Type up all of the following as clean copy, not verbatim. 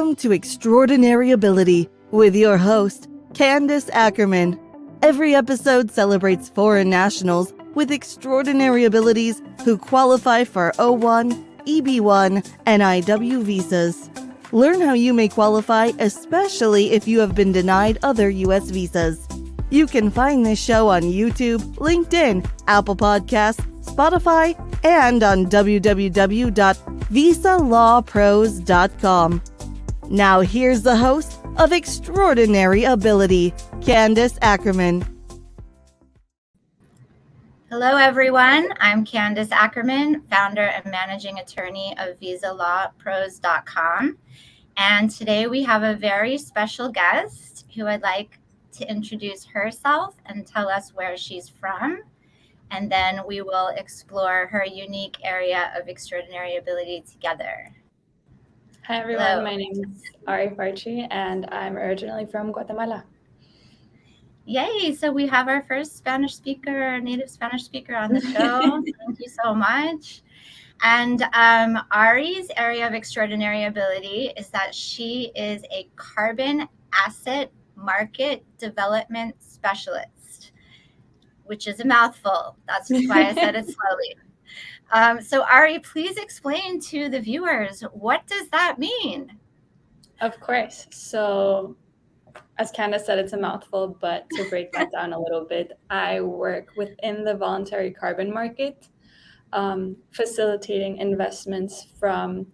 Welcome to Extraordinary Ability with your host, Candice Ackermann. Every episode celebrates foreign nationals with extraordinary abilities who qualify for O1, EB1, and IW visas. Learn how you may qualify, especially if you have been denied other U.S. visas. You can find this show on YouTube, LinkedIn, Apple Podcasts, Spotify, and on www.visalawpros.com. Now here's the host of Extraordinary Ability, Candice Ackermann. Hello, everyone. I'm Candice Ackermann, founder and managing attorney of visalawpros.com. And today we have a very special guest who I'd like to introduce herself and tell us where she's from. And then we will explore her unique area of extraordinary ability together. Hi, everyone. Hello. My name is Ariela Farchi, and I'm originally from Guatemala. Yay. So we have our first native Spanish speaker on the show. Thank you so much. And Ari's area of extraordinary ability is that she is a carbon asset market development specialist, which is a mouthful. That's why I said it slowly. So Ari, please explain to the viewers, what does that mean? Of course. So as Candace said, it's a mouthful, but to break that down a little bit, I work within the voluntary carbon market, facilitating investments from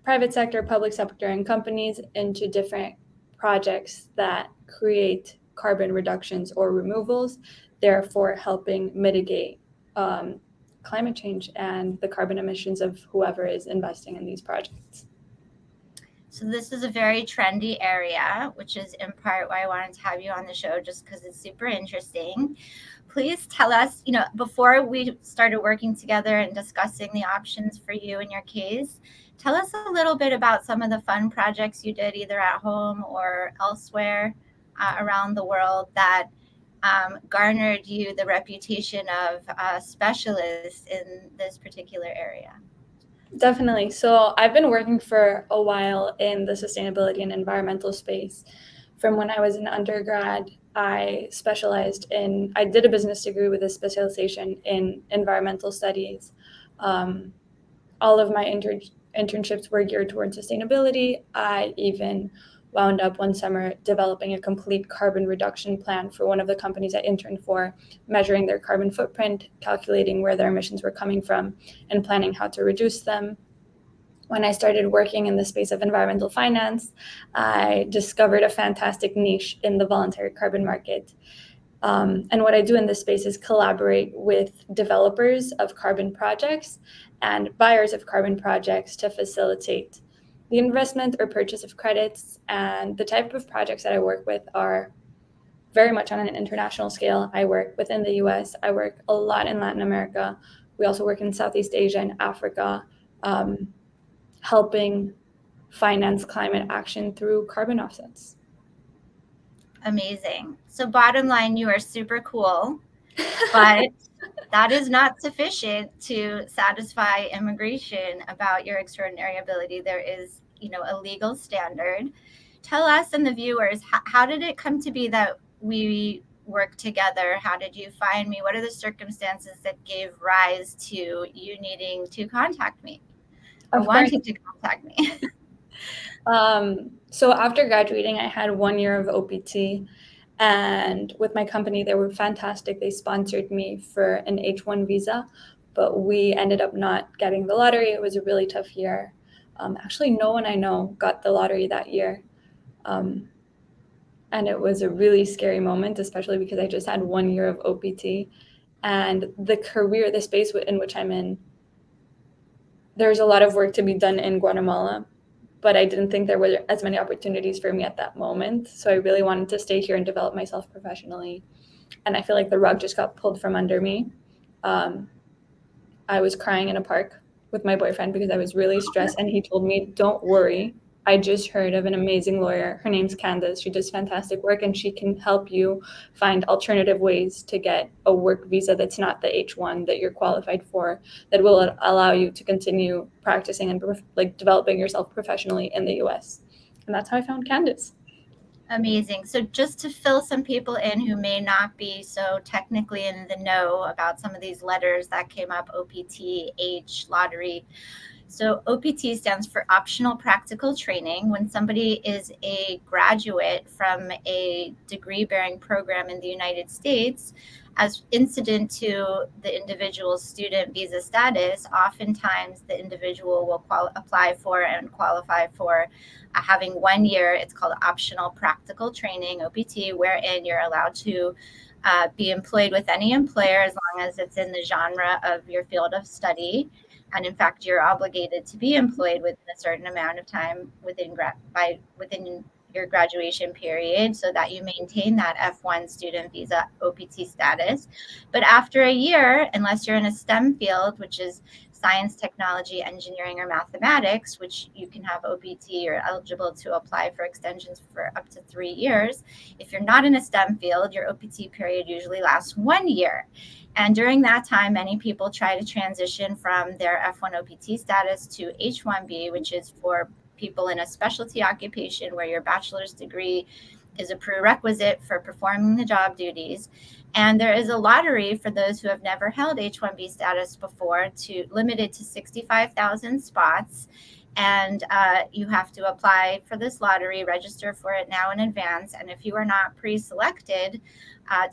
private sector, public sector, and companies into different projects that create carbon reductions or removals, therefore helping mitigate climate change and the carbon emissions of whoever is investing in these projects. So this is a very trendy area, which is in part why I wanted to have you on the show, just because it's super interesting. Please tell us, before we started working together and discussing the options for you and your case, tell us a little bit about some of the fun projects you did either at home or elsewhere around the world that garnered you the reputation of a specialist in this particular area. Definitely. So I've been working for a while in the sustainability and environmental space. From when I was an undergrad, I did a business degree with a specialization in environmental studies. All of my internships were geared towards sustainability. I even wound up one summer developing a complete carbon reduction plan for one of the companies I interned for, measuring their carbon footprint, calculating where their emissions were coming from, and planning how to reduce them. When I started working in the space of environmental finance, I discovered a fantastic niche in the voluntary carbon market. And what I do in this space is collaborate with developers of carbon projects and buyers of carbon projects to facilitate the investment or purchase of credits. And the type of projects that I work with are very much on an international scale. I work within the US. I work a lot in Latin America. We also work in Southeast Asia and Africa, helping finance climate action through carbon offsets. Amazing. So bottom line, you are super cool, but that is not sufficient to satisfy immigration about your extraordinary ability. There is, a legal standard. Tell us and the viewers, how did it come to be that we work together? How did you find me? What are the circumstances that gave rise to you needing to contact me or wanting to contact me? So after graduating, I had 1 year of OPT, and with my company, they were fantastic. They sponsored me for an H1 visa, but we ended up not getting the lottery. It was a really tough year. Actually, no one I know got the lottery that year. And it was a really scary moment, especially because I just had 1 year of OPT. And the space in which I'm in, there's a lot of work to be done in Guatemala, but I didn't think there were as many opportunities for me at that moment. So I really wanted to stay here and develop myself professionally. And I feel like the rug just got pulled from under me. I was crying in a park with my boyfriend because I was really stressed. And he told me, don't worry. I just heard of an amazing lawyer. Her name's Candice. She does fantastic work, and she can help you find alternative ways to get a work visa that's not the H1 that you're qualified for, that will allow you to continue practicing and developing yourself professionally in the US. And that's how I found Candice. Amazing. So just to fill some people in who may not be so technically in the know about some of these letters that came up, OPT, H, lottery. So OPT stands for optional practical training. When somebody is a graduate from a degree-bearing program in the United States, as incident to the individual's student visa status, oftentimes the individual will apply for and qualify for having 1 year. It's called optional practical training, OPT, wherein you're allowed to be employed with any employer as long as it's in the genre of your field of study. And in fact, you're obligated to be employed within a certain amount of time within your graduation period so that you maintain that F1 student visa OPT status. But after a year, unless you're in a STEM field, which is science, technology, engineering, or mathematics, which you can have OPT, you're eligible to apply for extensions for up to 3 years. If you're not in a STEM field, your OPT period usually lasts 1 year. And during that time, many people try to transition from their F1 OPT status to H1B, which is for people in a specialty occupation where your bachelor's degree is a prerequisite for performing the job duties. And there is a lottery for those who have never held H1B status before, limited to 65,000 spots. And you have to apply for this lottery, register for it now in advance. And if you are not pre-selected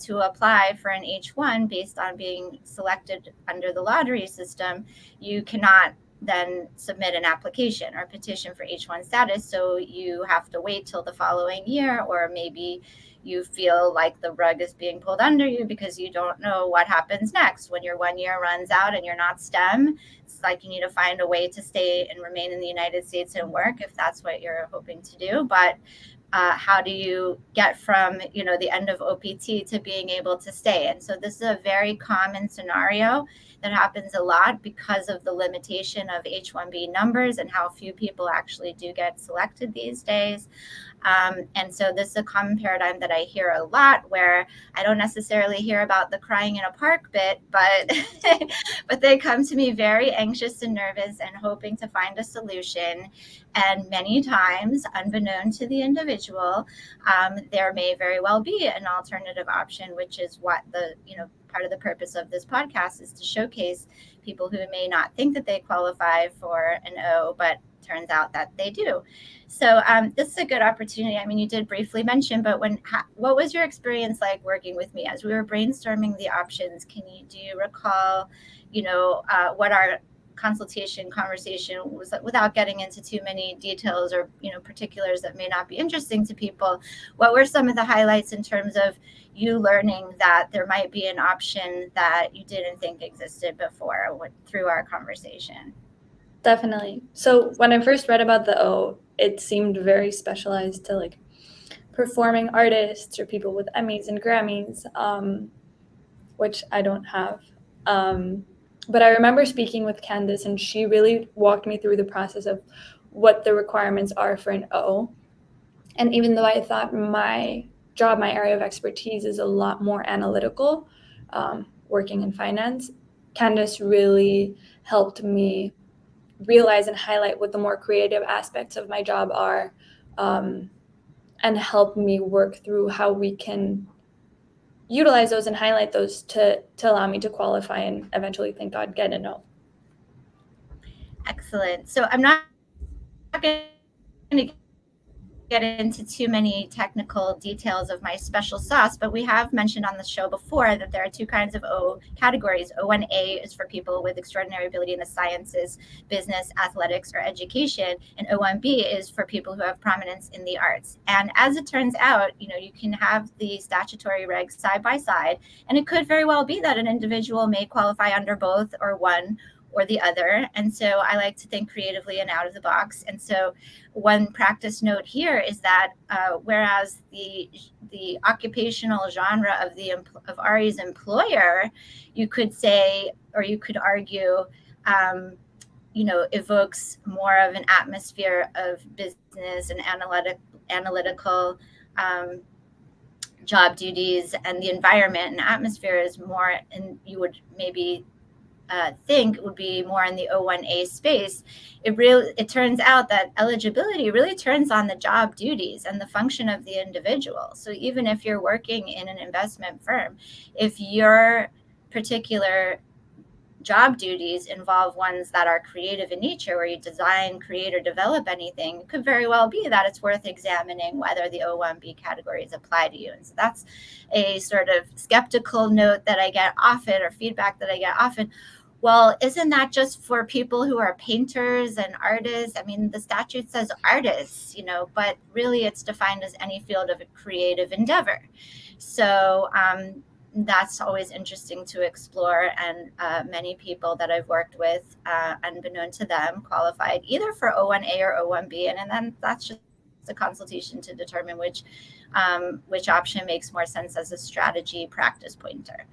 to apply for an H1 based on being selected under the lottery system, you cannot then submit an application or petition for H1 status. So you have to wait till the following year, or maybe you feel like the rug is being pulled under you because you don't know what happens next. When your 1 year runs out and you're not STEM, it's like you need to find a way to stay and remain in the United States and work if that's what you're hoping to do. But how do you get from the end of OPT to being able to stay? And so this is a very common scenario that happens a lot because of the limitation of H1B numbers and how few people actually do get selected these days. And so this is a common paradigm that I hear a lot, where I don't necessarily hear about the crying in a park bit, but but they come to me very anxious and nervous and hoping to find a solution. And many times, unbeknown to the individual, there may very well be an alternative option, which is what part of the purpose of this podcast is to showcase people who may not think that they qualify for an O, but turns out that they do. So this is a good opportunity. I mean, you did briefly mention, but what was your experience like working with me as we were brainstorming the options? Do you recall, what our conversation was, without getting into too many details or particulars that may not be interesting to people? What were some of the highlights in terms of you learning that there might be an option that you didn't think existed before through our conversation? Definitely. So when I first read about the O, it seemed very specialized to like performing artists or people with Emmys and Grammys, which I don't have. But I remember speaking with Candice, and she really walked me through the process of what the requirements are for an O. And even though I thought my job, my area of expertise is a lot more analytical, working in finance, Candice really helped me realize and highlight what the more creative aspects of my job are, and help me work through how we can utilize those and highlight those to allow me to qualify and eventually, thank God, get a no. Excellent. So I'm not going to get into too many technical details of my special sauce, but we have mentioned on the show before that there are two kinds of O categories. O1A is for people with extraordinary ability in the sciences, business, athletics, or education, and O1B is for people who have prominence in the arts. And as it turns out, you can have the statutory regs side by side, and it could very well be that an individual may qualify under both or one or the other. And so I like to think creatively and out of the box. And so one practice note here is that whereas the occupational genre of Ari's employer, you could say, or you could argue, evokes more of an atmosphere of business and analytical job duties, and the environment and atmosphere is more, and you would maybe think would be more in the O1A space, it turns out that eligibility really turns on the job duties and the function of the individual. So even if you're working in an investment firm, if your particular job duties involve ones that are creative in nature, where you design, create, or develop anything, it could very well be that it's worth examining whether the O1B categories apply to you. And so that's a sort of skeptical note that I get often, or feedback that I get often. Well, isn't that just for people who are painters and artists? I mean, the statute says artists, but really it's defined as any field of a creative endeavor. So that's always interesting to explore. And many people that I've worked with, unbeknown to them, qualified either for O1A or O1B. And then that's just a consultation to determine which option makes more sense as a strategy practice pointer.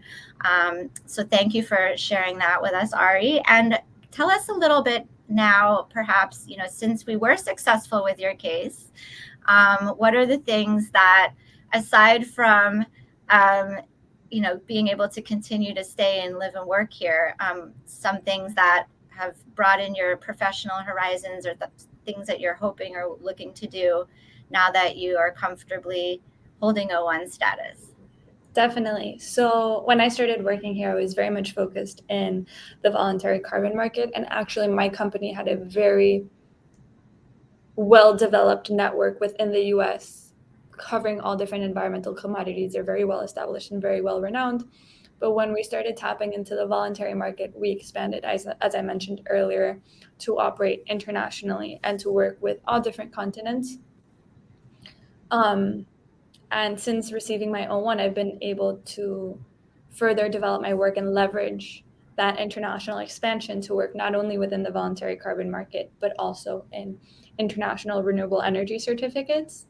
So thank you for sharing that with us, Ari. And tell us a little bit now, perhaps, since we were successful with your case, what are the things that, aside from being able to continue to stay and live and work here, some things that have broadened your professional horizons, or the things that you're hoping or looking to do now that you are comfortably holding O1 status? Definitely. So when I started working here, I was very much focused in the voluntary carbon market. And actually, my company had a very well-developed network within the US covering all different environmental commodities. They're very well established and very well renowned. But when we started tapping into the voluntary market, we expanded, as I mentioned earlier, to operate internationally and to work with all different continents. And since receiving my O1, I've been able to further develop my work and leverage that international expansion to work not only within the voluntary carbon market, but also in international renewable energy certificates,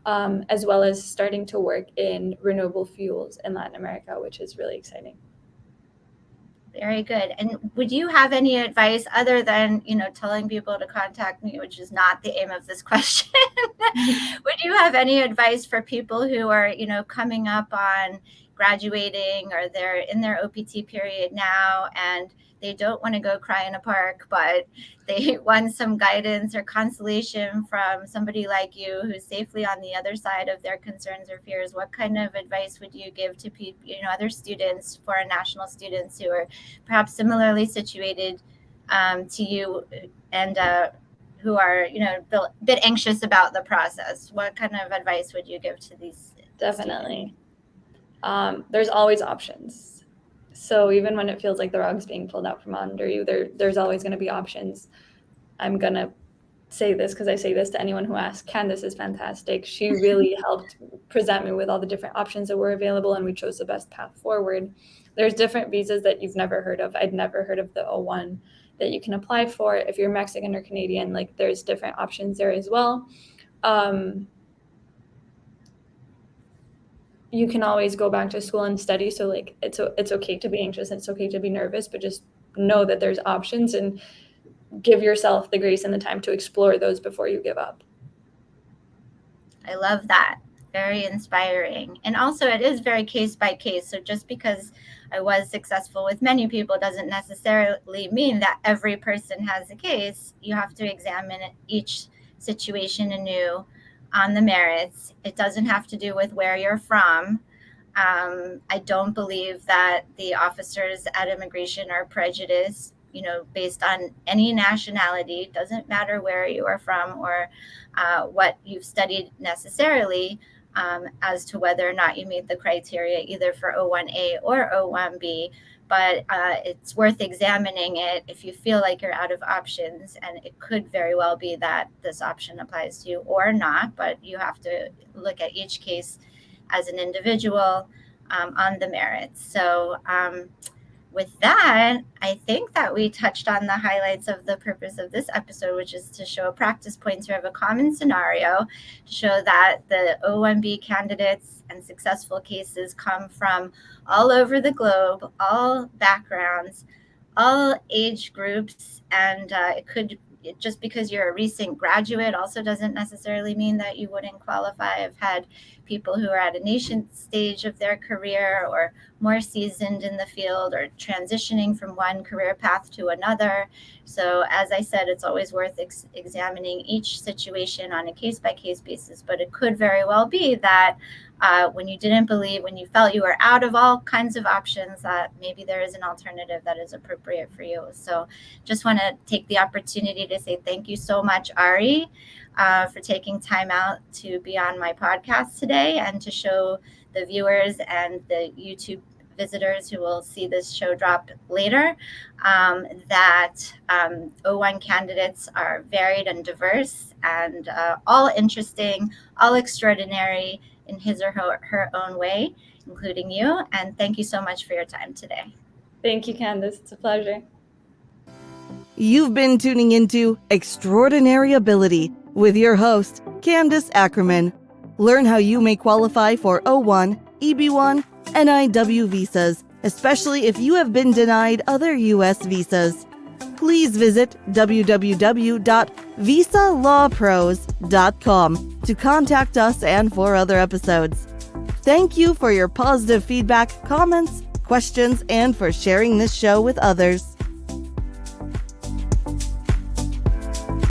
as well as starting to work in renewable fuels in Latin America, which is really exciting. Very good. And would you have any advice other than, telling people to contact me, which is not the aim of this question? Would you have any advice for people who are, coming up on graduating, or they're in their OPT period now and they don't want to go cry in a park, but they want some guidance or consolation from somebody like you who's safely on the other side of their concerns or fears? What kind of advice would you give to people, other students, foreign national students who are perhaps similarly situated to you, and who are, a bit anxious about the process? What kind of advice would you give to these? Definitely. There's always options. So even when it feels like the rug's being pulled out from under you, there's always going to be options. I'm going to say this because I say this to anyone who asks. Candice is fantastic. She really helped present me with all the different options that were available, and we chose the best path forward. There's different visas that you've never heard of. I'd never heard of the O1 that you can apply for. If you're Mexican or Canadian, there's different options there as well. You can always go back to school and study. So it's okay to be anxious, and it's okay to be nervous, but just know that there's options, and give yourself the grace and the time to explore those before you give up. I love that. Very inspiring. And also, it is very case by case. So just because I was successful with many people doesn't necessarily mean that every person has a case. You have to examine each situation anew on the merits. It doesn't have to do with where you're from. I don't believe that the officers at immigration are prejudiced, based on any nationality. It doesn't matter where you are from or what you've studied necessarily, as to whether or not you meet the criteria either for O1A or O1B. But it's worth examining it if you feel like you're out of options, and it could very well be that this option applies to you or not, but you have to look at each case as an individual on the merits. So with that, I think that we touched on the highlights of the purpose of this episode, which is to show a practice pointer of a common scenario, to show that the O1B candidates and successful cases come from all over the globe, all backgrounds, all age groups, and it could just because you're a recent graduate also doesn't necessarily mean that you wouldn't qualify. I've had people who are at a nascent stage of their career or more seasoned in the field or transitioning from one career path to another. So as I said, it's always worth examining each situation on a case-by-case basis, but it could very well be that when you felt you were out of all kinds of options, that maybe there is an alternative that is appropriate for you. So just want to take the opportunity to say thank you so much, Ari, for taking time out to be on my podcast today and to show the viewers and the YouTube visitors who will see this show drop later that O1 candidates are varied and diverse and all interesting, all extraordinary in his or her own way, including you. And thank you so much for your time today. Thank you, Candice. It's a pleasure. You've been tuning into Extraordinary Ability with your host, Candice Ackermann. Learn how you may qualify for O1, EB1, and IW visas, especially if you have been denied other U.S. visas. Please visit www.visalawpros.com to contact us and for other episodes. Thank you for your positive feedback, comments, questions, and for sharing this show with others.